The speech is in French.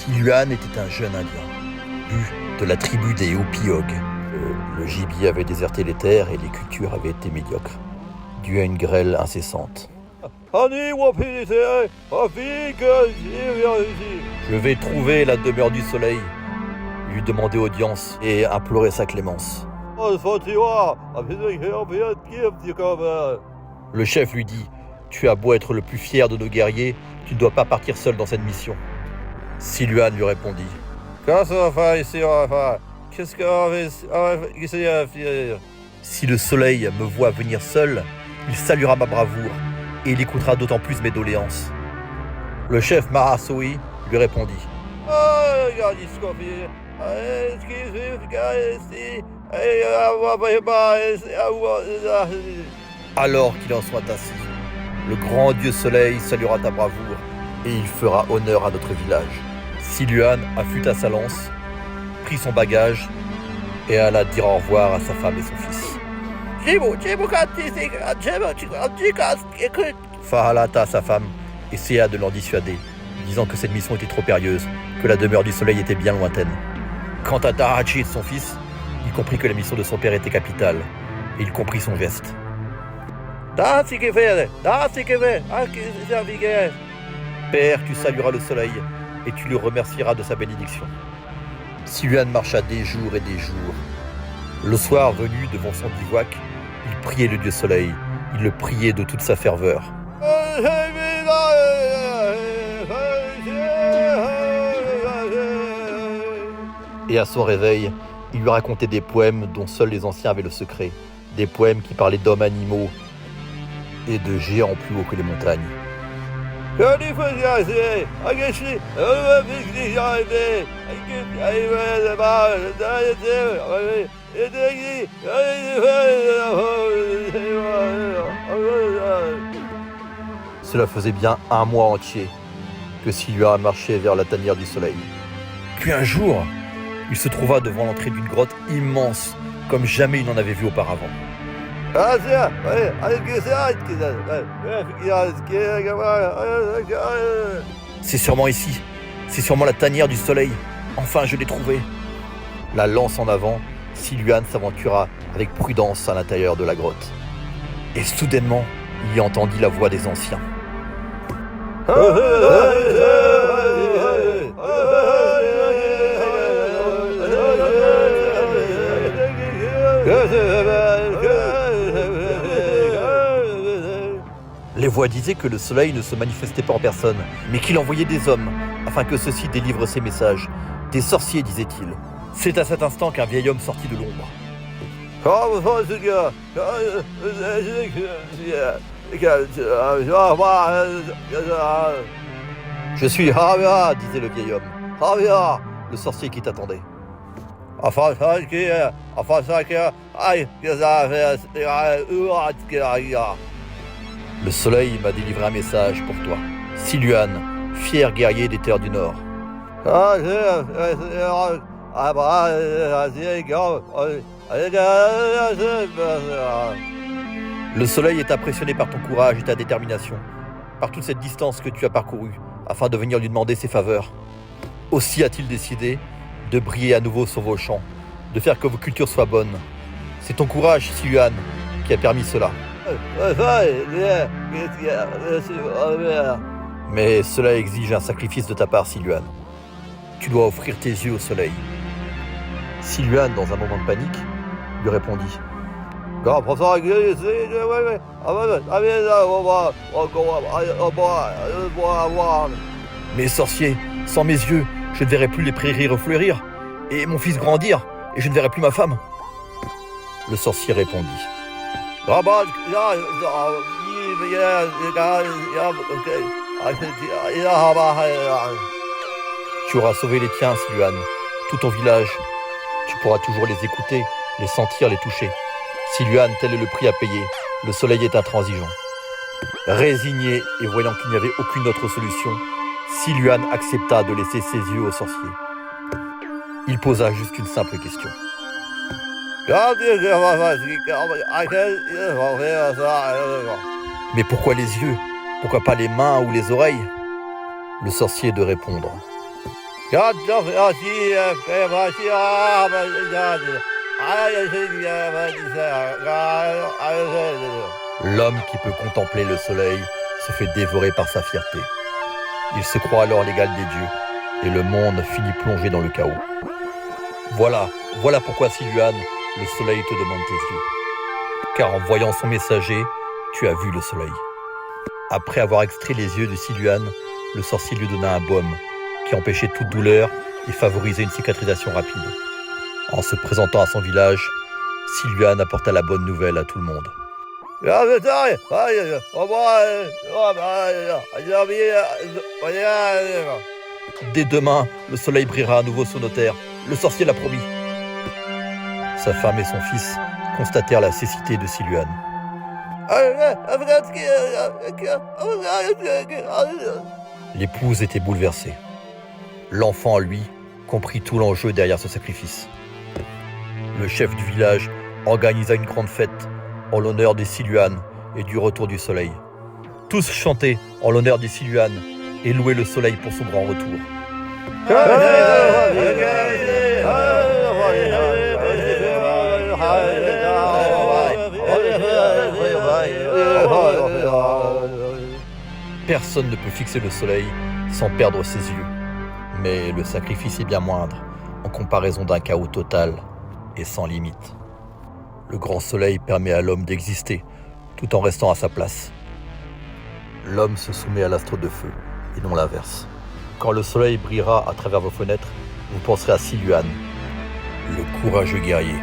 Siluan était un jeune Indien, de la tribu des Hopi-Ogues. Le gibier avait déserté les terres et les cultures avaient été médiocres, dû à une grêle incessante. Je vais trouver la demeure du soleil, lui demander audience et implorer sa clémence. Le chef lui dit « Tu as beau être le plus fier de nos guerriers, tu ne dois pas partir seul dans cette mission. » Siluan lui répondit « Si le soleil me voit venir seul, il saluera ma bravoure et il écoutera d'autant plus mes doléances. » Le chef Mahasoi lui répondit « Alors qu'il en soit ainsi, le grand dieu soleil saluera ta bravoure et il fera honneur à notre village. » Siluan affûta sa lance, prit son bagage et alla dire au revoir à sa femme et son fils. Fahalata, sa femme, essaya de l'en dissuader, disant que cette mission était trop périlleuse, que la demeure du soleil était bien lointaine. Quant à Tahachi, son fils, il comprit que la mission de son père était capitale, et il comprit son geste. Père, tu salueras le soleil, et tu le remercieras de sa bénédiction. Siluan marcha des jours et des jours. Le soir venu devant son bivouac, il priait le dieu soleil, il le priait de toute sa ferveur. Et à son réveil, il lui racontait des poèmes dont seuls les anciens avaient le secret, des poèmes qui parlaient d'hommes animaux et de géants plus hauts que les montagnes. Cela faisait bien un mois entier que Siluan marchait vers la tanière du soleil. Puis un jour, il se trouva devant l'entrée d'une grotte immense, comme jamais il n'en avait vu auparavant. C'est sûrement ici, c'est sûrement la tanière du soleil. Enfin, je l'ai trouvée. La lance en avant, Siluan s'aventura avec prudence à l'intérieur de la grotte. Et soudainement, il y entendit la voix des anciens. Les voix disaient que le soleil ne se manifestait pas en personne, mais qu'il envoyait des hommes, afin que ceux-ci délivrent ses messages. Des sorciers, disait-il. C'est à cet instant qu'un vieil homme sortit de l'ombre. Je suis Havia, disait le vieil homme. Havia, le sorcier qui t'attendait. Le soleil m'a délivré un message pour toi. Siluan, fier guerrier des terres du Nord. Le soleil est impressionné par ton courage et ta détermination, par toute cette distance que tu as parcourue, afin de venir lui demander ses faveurs. Aussi a-t-il décidé de briller à nouveau sur vos champs, de faire que vos cultures soient bonnes. C'est ton courage, Siluan, qui a permis cela. Mais cela exige un sacrifice de ta part, Siluan. Tu dois offrir tes yeux au soleil. Siluan, dans un moment de panique, lui répondit. Mais sorcier, sans mes yeux, je ne verrai plus les prairies refleurir, et mon fils grandir, et je ne verrai plus ma femme. Le sorcier répondit. Tu auras sauvé les tiens, Siluan, tout ton village. Tu pourras toujours les écouter, les sentir, les toucher. Siluan, tel est le prix à payer. Le soleil est intransigeant. Résigné et voyant qu'il n'y avait aucune autre solution, Siluan accepta de laisser ses yeux au sorcier. Il posa juste une simple question. Mais pourquoi les yeux? Pourquoi pas les mains ou les oreilles? Le sorcier de répondre. L'homme qui peut contempler le soleil se fait dévorer par sa fierté. Il se croit alors l'égal des dieux, et le monde finit plongé dans le chaos. Voilà pourquoi Siluan, le soleil te demande tes yeux. Car en voyant son messager, tu as vu le soleil. Après avoir extrait les yeux de Siluan, le sorcier lui donna un baume qui empêchait toute douleur et favorisait une cicatrisation rapide. En se présentant à son village, Siluan apporta la bonne nouvelle à tout le monde. Dès demain, le soleil brillera à nouveau sur nos terres. Le sorcier l'a promis. Sa femme et son fils constatèrent la cécité de Siluan. L'épouse était bouleversée. L'enfant, lui, comprit tout l'enjeu derrière ce sacrifice. Le chef du village organisa une grande fête en l'honneur des Siluan et du retour du soleil. Tous chantaient en l'honneur des Siluan et louaient le soleil pour son grand retour. Personne ne peut fixer le soleil sans perdre ses yeux. Mais le sacrifice est bien moindre en comparaison d'un chaos total et sans limite. Le grand soleil permet à l'homme d'exister tout en restant à sa place. L'homme se soumet à l'astre de feu et non l'inverse. Quand le soleil brillera à travers vos fenêtres, vous penserez à Siluan, le courageux guerrier.